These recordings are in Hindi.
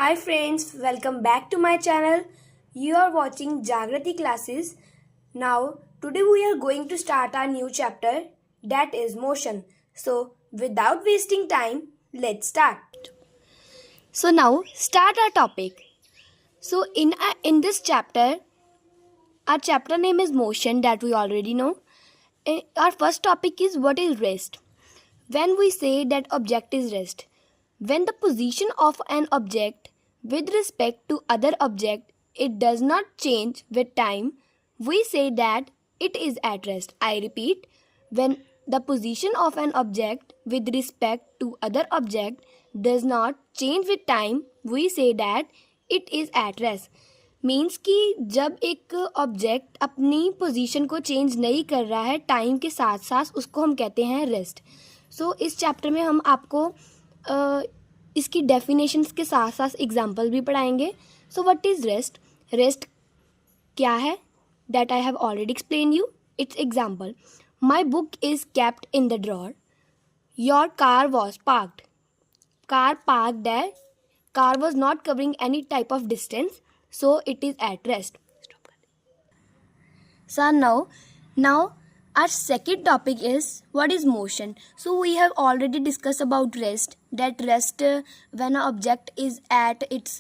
Hi friends, welcome back to my channel. You are watching Jagrati classes. Now, today we are going to start our new chapter, that is motion. So, without wasting time, let's start. So now, start our topic. So in this chapter, our chapter name is motion, that we already know. Our first topic is what is rest. When we say that object is rest, when the position of an object with respect to other object it does not change with time, we say that it is at rest. I repeat, when the position of an object with respect to other object does not change with time, we say that it is at rest. Means कि जब एक ऑब्जेक्ट अपनी पोजीशन को चेंज नहीं कर रहा है टाइम के साथ साथ, उसको हम कहते हैं रेस्ट. सो इस चैप्टर में हम आपको इसकी डेफिनेशंस के साथ साथ एग्जांपल भी पढ़ाएंगे. So what is rest? Rest क्या है? That I have already explain you. It's example. My book is kept in the drawer. Your car was parked. Car parked है. Car was not covering any type of distance, so it is at rest. So now our second topic is what is motion. So we have already discussed about rest, that rest when an object is at its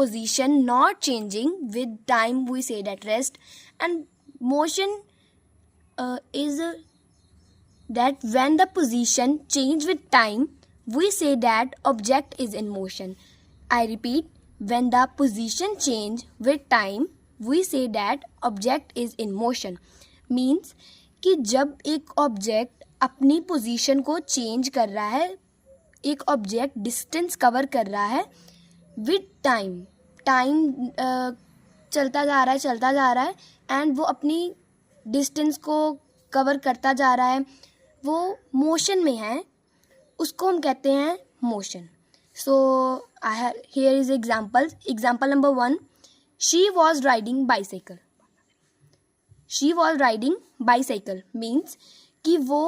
position not changing with time, we say that rest. And motion is that when the position change with time, we say that object is in motion. I repeat, when the position change with time, we say that object is in motion. Means कि जब एक ऑब्जेक्ट अपनी पोजीशन को चेंज कर रहा है, एक ऑब्जेक्ट डिस्टेंस कवर कर रहा है विद टाइम, चलता जा रहा है एंड वो अपनी डिस्टेंस को कवर करता जा रहा है, वो मोशन में है, उसको हम कहते हैं motion. So here is examples. Example number 1. She was riding bicycle. She was riding bicycle means कि वो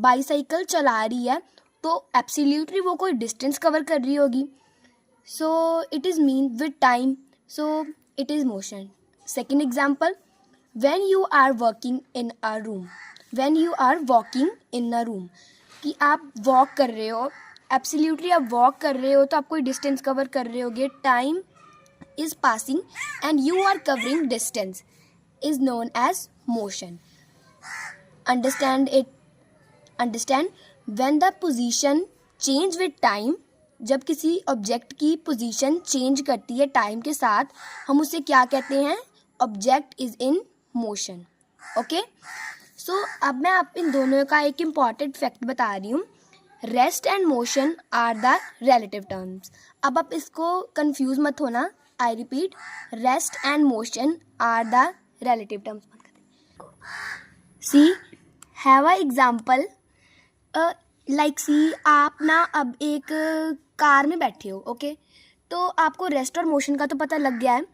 बाईसाइकिल चला रही है तो एब्सोल्युटली वो कोई डिस्टेंस कवर कर रही होगी. So it is mean with time. So it is motion. Second example. When you are working in a room. When you are walking in a room. कि आप वॉक कर रहे हो, एब्सोल्युटली आप वॉक कर रहे हो तो आप कोई डिस्टेंस कवर कर रहे होगे. Time is passing and you are covering distance is known as motion. Understand it. Understand when the position change with time, जब किसी ऑब्जेक्ट की पोजीशन चेंज करती है टाइम के साथ, हम उसे क्या कहते हैं? Object is in motion. Okay. So अब मैं आप इन दोनों का एक इम्पॉर्टेंट फैक्ट बता रही हूँ. Rest and motion are the relative terms. अब आप इसको कंफ्यूज मत होना. I repeat, rest and motion are the relative terms. See have a example. Like see, आप ना अब एक कार में बैठे हो. ओके. तो आपको रेस्ट और मोशन का तो पता लग गया है.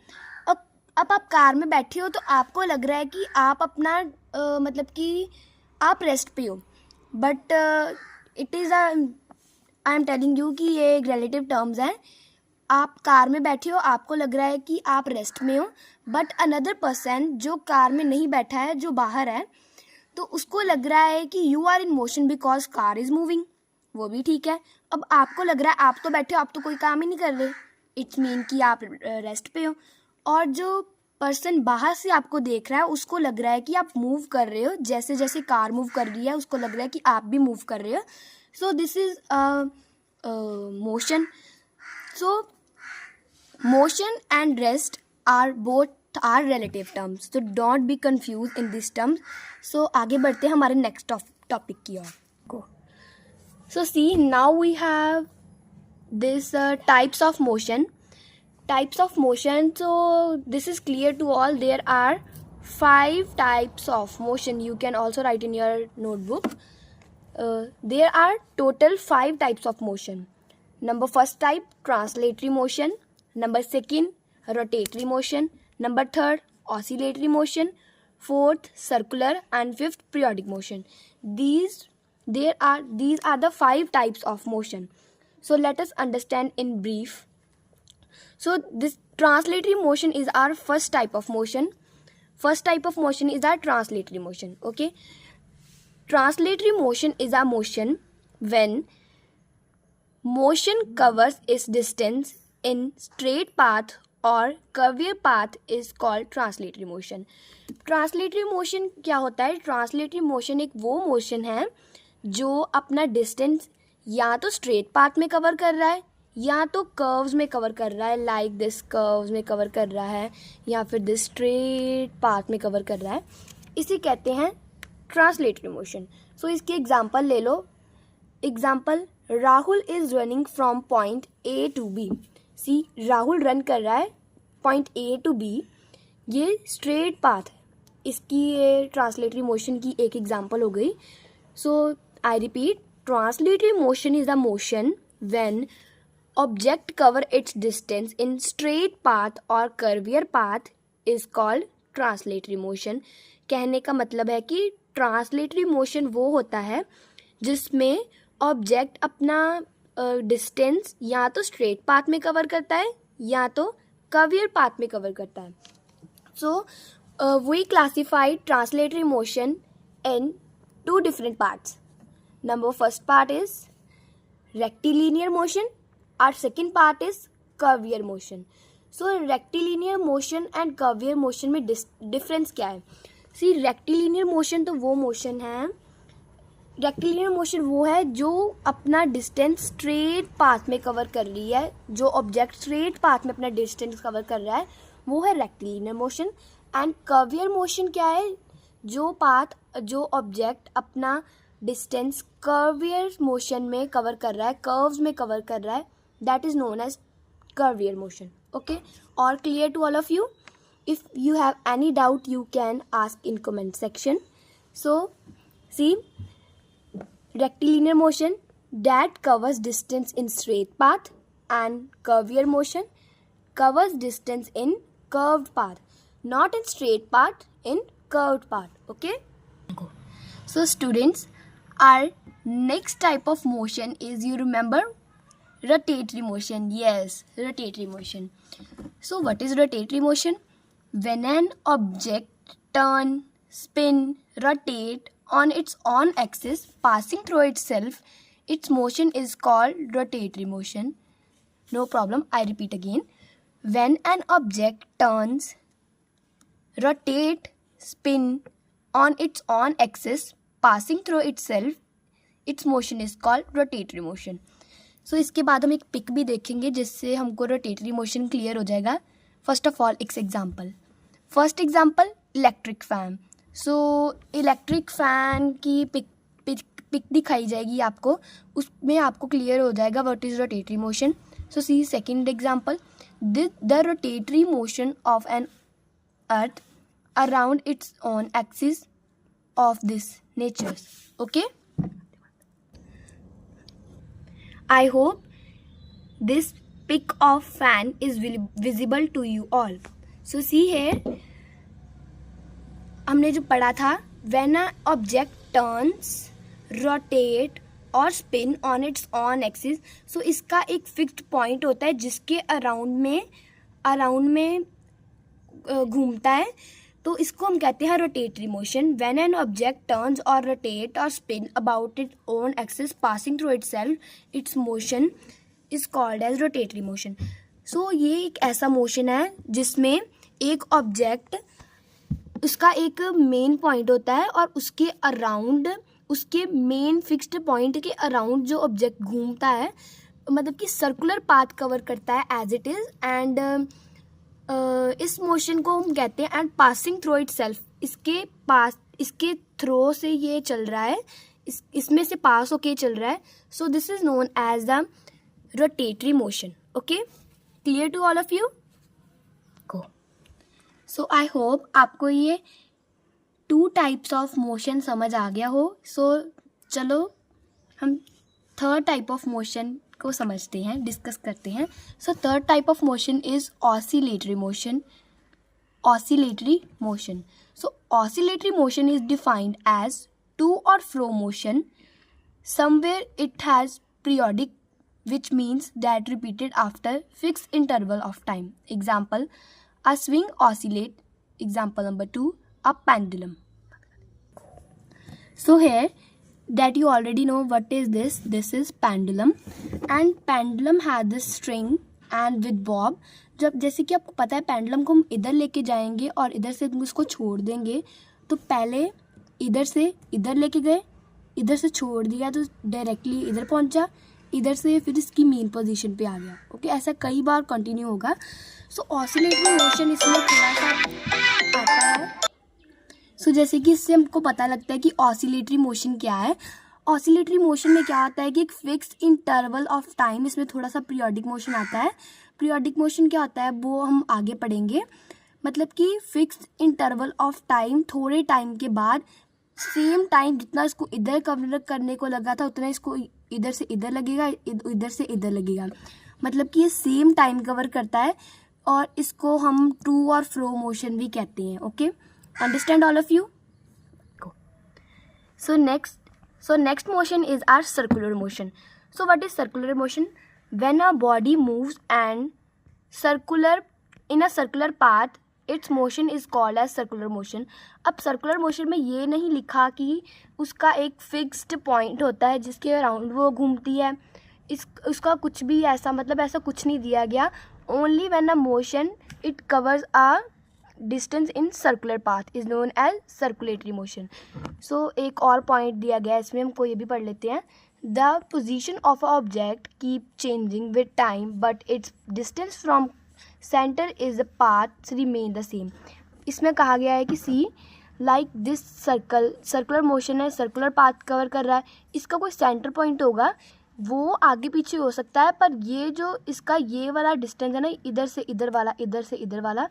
अब आप कार में बैठे हो तो आपको लग रहा है कि आप अपना मतलब कि आप रेस्ट पे हो, but it is I am telling you कि ये एक रिलेटिव टर्म्स हैं. आप कार में बैठे हो, आपको लग रहा है कि आप रेस्ट में हो, बट अनदर पर्सन जो कार में नहीं बैठा है, जो बाहर है, तो उसको लग रहा है कि you are in motion because car is moving. वो भी ठीक है. अब आपको लग रहा है आप तो बैठे हो, आप तो कोई काम ही नहीं कर रहे. इट्स मीन कि आप रेस्ट पे हो. और जो पर्सन बाहर से आपको देख रहा है उसको लग रहा है कि आप मूव कर रहे हो, जैसे जैसे कार मूव कर रही है उसको लग रहा है कि आप भी मूव कर रहे हो. So this is motion. So motion and rest are both are relative terms, so don't be confuse in this terms. So आगे बढ़ते हैं हमारे नेक्स्ट टॉपिक की ओर. Go. So see, now we have this types of motion. Types of motion. So this is clear to all. There are 5 types of motion. You can also write in your notebook. There are total 5 types of motion. Number first type, translatory motion. Number second, rotatory motion. Number third, oscillatory motion. Fourth, circular, and fifth, periodic motion. These are the 5 types of motion. So let us understand in brief. So this translatory motion is our first type of motion. First type of motion is our translatory motion. Okay, translatory motion is a motion when motion covers its distance in straight path और curvier path is called translatory motion. Translatory motion क्या होता है? Translatory motion एक वो motion है जो अपना distance या तो straight path में cover कर रहा है या तो curves में cover कर रहा है, like this curves में cover कर रहा है या फिर this straight path में cover कर रहा है, इसे कहते हैं translatory motion. So इसके example ले लो. Example, Rahul is running from point A to B. See, Rahul run कर रहा है पॉइंट ए टू बी, ये स्ट्रेट पाथ है. इसकी ये ट्रांसलेटरी मोशन की एक एग्जांपल हो गई. So I repeat, translatory motion is the motion when object cover its distance in straight path और curvier path is called translatory motion. कहने का मतलब है कि ट्रांसलेटरी मोशन वो होता है जिसमें ऑब्जेक्ट अपना डिस्टेंस या तो स्ट्रेट पाथ में कवर करता है या तो कर्वियर पाथ में कवर करता है. So we classify translatory motion in two different parts. Number first part is rectilinear motion और second part is curvier motion. So rectilinear motion and curvier motion में डिफरेंस क्या है? सी, रेक्टिलिनियर मोशन तो वो मोशन है, रेक्टिलिनियर मोशन वो है जो अपना डिस्टेंस स्ट्रेट पाथ में कवर कर रही है. जो ऑब्जेक्ट स्ट्रेट पाथ में अपना डिस्टेंस कवर कर रहा है वो है rectilinear motion. And curvier motion क्या है? जो ऑब्जेक्ट अपना डिस्टेंस कर्वियर मोशन में कवर कर रहा है, कर्व्स में कवर कर रहा है, that is known as curvier motion. Okay, और clear to all of you? If you have any doubt you can ask in comment section. So see, rectilinear motion that covers distance in straight path and curvier motion covers distance in curved path, not in straight path, in curved path. Okay, so students, our next type of motion is, you remember, rotatory motion. Yes, rotatory motion. So what is rotatory motion? When an object turn, spin, rotate on its own axis passing through itself, its motion is called rotatory motion. No problem, I repeat again. When an object turns, rotate, spin on its own axis passing through itself, its motion is called rotatory motion. So इसके बाद हम एक पिक भी देखेंगे जिससे हमको रोटेटरी मोशन क्लियर हो जाएगा. फर्स्ट ऑफ ऑल एक example. First example, electric fan. So electric fan की पिक दिखाई जाएगी आपको, उसमें आपको क्लियर हो जाएगा what is rotatory motion. So see second example, the rotatory motion of an earth around its own axis of this nature. Okay, I hope this pic of fan is visible to you all. So see here हमने जो पढ़ा था, when a object turns, rotate और spin on its on axis. So इसका एक फिक्स्ड पॉइंट होता है जिसके अराउंड में घूमता है, तो इसको हम कहते हैं rotatory motion. When an object turns और रोटेट और spin about its own axis passing through itself, its motion is called as rotatory motion. So ये एक ऐसा मोशन है जिसमें एक ऑब्जेक्ट, उसका एक मेन पॉइंट होता है और उसके अराउंड, उसके मेन फिक्स्ड पॉइंट के अराउंड जो ऑब्जेक्ट घूमता है, मतलब कि सर्कुलर पाथ कवर करता है एज इट इज़. एंड इस मोशन को हम कहते हैं and passing through it self. इसके थ्रो से ये चल रहा है, इसमें से पास होके चल रहा है. So this is known as the rotatory motion. Okay, clear to all of you? Go. So I hope आपको ये 2 टाइप्स ऑफ मोशन समझ आ गया हो. सो चलो हम थर्ड टाइप ऑफ मोशन को समझते हैं, डिस्कस करते हैं. So third type of motion is oscillatory motion. Oscillatory motion. So oscillatory motion is defined as to और fro motion. Somewhere it has periodic which means that repeated after fixed interval of time. Example, a swing oscillate. Example number 2, a pendulum. So here that you already know what is this is pendulum, and pendulum has this string and with bob. जब जैसे कि आपको पता है पेंडुलम को हम इधर लेके जाएंगे और इधर से उसको छोड़ देंगे, तो पहले इधर से इधर लेके गए, इधर से छोड़ दिया तो डायरेक्टली इधर पहुंचा, इधर से फिर इसकी मेन पोजीशन पे आ गया. ओके, ऐसा कई बार कंटिन्यू होगा. सो ऑसिलेटरी मोशन इसमें थोड़ा सा आता है. सो जैसे कि इससे हमको पता लगता है कि ऑसिलेटरी मोशन क्या है. ऑसिलेटरी मोशन में क्या आता है कि एक फिक्स्ड इंटरवल ऑफ टाइम, इसमें थोड़ा सा पीरियोडिक मोशन आता है. पीरियोडिक मोशन क्या होता है वो हम आगे पढ़ेंगे. मतलब कि फिक्स्ड इंटरवल ऑफ टाइम, थोड़े टाइम के बाद सेम टाइम जितना इसको इधर कवर करने को लगा था उतना इसको इधर से इधर लगेगा, इधर से इधर लगेगा. मतलब कि ये सेम टाइम कवर करता है और इसको हम टू और फ्रो मोशन भी कहते हैं. Okay, understand all of you? Go. So next motion is our circular motion. So what is circular motion? When a body moves and in a circular path, its motion is called as circular motion. अब circular motion में ये नहीं लिखा कि उसका एक fixed point होता है जिसके अराउंड वो घूमती है. उसका कुछ भी ऐसा मतलब ऐसा कुछ नहीं दिया गया. Only when a motion it covers a distance in circular path is known as circulatory motion. So एक और पॉइंट दिया गया है इसमें, हमको ये भी पढ़ लेते हैं. The position of an object keep changing with time but its distance from center is the path remain the same. इसमें कहा गया है कि see like this circular motion है, circular path कवर कर रहा है. इसका कोई सेंटर पॉइंट होगा, वो आगे पीछे हो सकता है, पर ये जो इसका ये वाला डिस्टेंस है ना, इधर से इधर वाला, इधर से इधर वाला,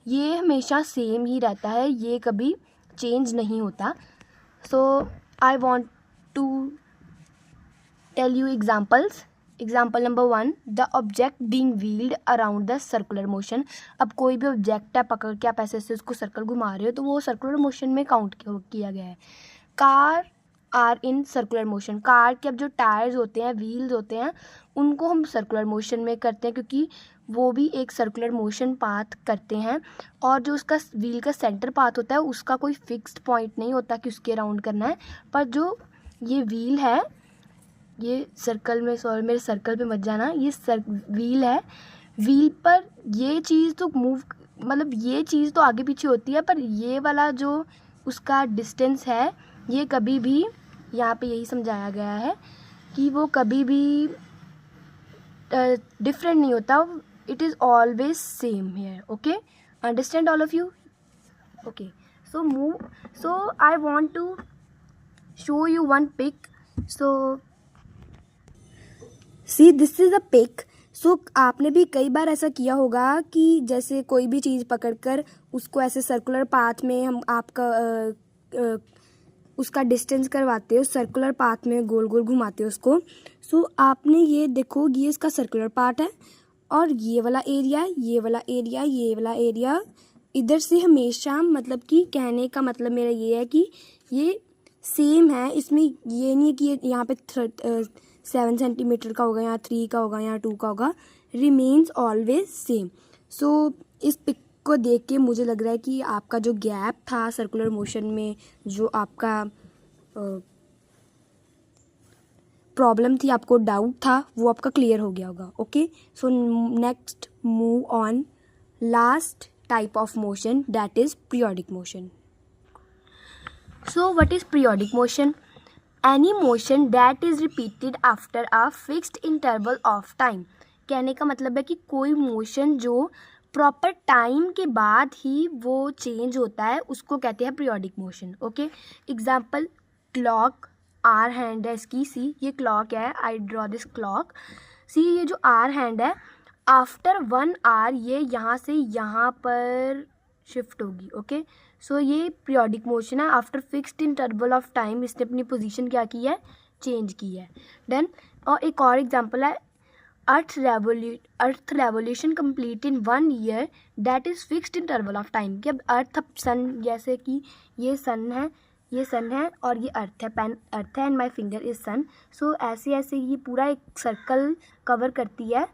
ये हमेशा सेम ही रहता है, ये कभी चेंज नहीं होता. So I want to tell you examples. Example number 1, the object being wheeled around the circular motion. अब कोई भी ऑब्जेक्ट है, पकड़ के आप ऐसे ऐसे उसको सर्कल घुमा रहे हो तो वो सर्कुलर मोशन में काउंट किया गया है. Car are in circular motion. Car के अब जो टायर्स होते हैं, व्हील्स होते हैं, उनको हम सर्कुलर मोशन में करते हैं क्योंकि वो भी एक सर्कुलर मोशन पाथ करते हैं. और जो उसका व्हील का सेंटर पाथ होता है उसका कोई फिक्स्ड पॉइंट नहीं होता कि उसके अराउंड करना है. पर जो ये व्हील है, ये सर्कल में, सॉरी मेरे सर्कल पे मत जाना, ये व्हील है, व्हील पर ये चीज़ तो मूव, मतलब ये चीज़ तो आगे पीछे होती है, पर ये वाला जो उसका डिस्टेंस है ये कभी भी, यहाँ पे यही समझाया गया है कि वो कभी भी डिफरेंट नहीं होता. It is always same here. Okay, understand all of you? Okay, so I want to show you one pic. So see, this is a pic. So आपने भी कई बार ऐसा किया होगा कि जैसे कोई भी चीज़ पकड़कर उसको ऐसे सर्कुलर पाथ में हम आपका उसका डिस्टेंस करवाते हो, सर्कुलर पाथ में गोल गोल घुमाते हो उसको. सो आपने ये देखो, ये इसका सर्कुलर पार्ट है और ये वाला एरिया, ये वाला एरिया, ये वाला एरिया इधर से हमेशा, मतलब कि कहने का मतलब मेरा ये है कि ये सेम है. इसमें ये नहीं है कि यहाँ पे 7 सेंटीमीटर का होगा, यहाँ 3 का होगा, यहाँ 2 का होगा. Remains always same. सो इस पिक को देख के मुझे लग रहा है कि आपका जो गैप था सर्कुलर मोशन में, जो आपका प्रॉब्लम थी, आपको डाउट था, वो आपका क्लियर हो गया होगा. Okay, so next move on last type of motion, that is periodic motion. So what is periodic motion? Any motion that is repeated after a fixed interval of time. कहने का मतलब है कि कोई मोशन जो प्रॉपर टाइम के बाद ही वो चेंज होता है उसको कहते हैं periodic motion. Okay, example, clock, hour hand है इसकी, सी ये क्लॉक है, I draw this clock. See ये जो आर हैंड है, आफ्टर 1 आवर ये यहाँ से यहाँ पर शिफ्ट होगी. ओके, सो ये पीरियोडिक मोशन है. After fixed interval of time इसने अपनी पोजीशन क्या की है, चेंज की है. देन और एक और एग्जांपल है, earth revolution complete in 1 year, that is fixed interval of time. कि अब अर्थ, सन, जैसे कि ये सन है, ये सन है और ये अर्थ है, पेन अर्थ है एंड माय फिंगर इज सन. सो ऐसे ऐसे ये पूरा एक सर्कल कवर करती है.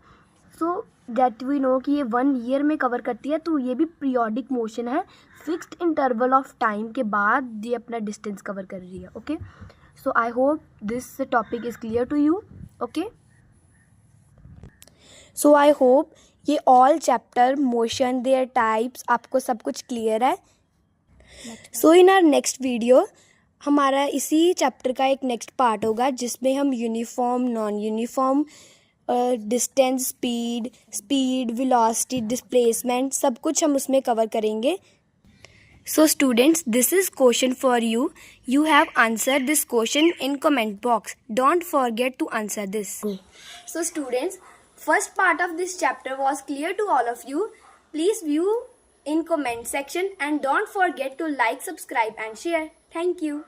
सो दैट वी नो कि ये 1 ईयर में कवर करती है. तो ये भी पीरियोडिक मोशन है, फिक्स्ड इंटरवल ऑफ टाइम के बाद ये अपना डिस्टेंस कवर कर रही है. Okay, so I hope this topic is clear to you. Okay, so I hope ये all chapter motion their types आपको सब कुछ क्लियर है. So in our next video हमारा इसी चैप्टर का एक नेक्स्ट पार्ट होगा जिसमें हम uniform, non uniform, distance, speed, velocity, displacement सब कुछ हम उसमें कवर करेंगे. So students, this is question for you. You have answered this question in comment box. Don't forget to answer this. So students, first part of this chapter was clear to all of you. Please view in comment section and don't forget to like, subscribe and share. Thank you.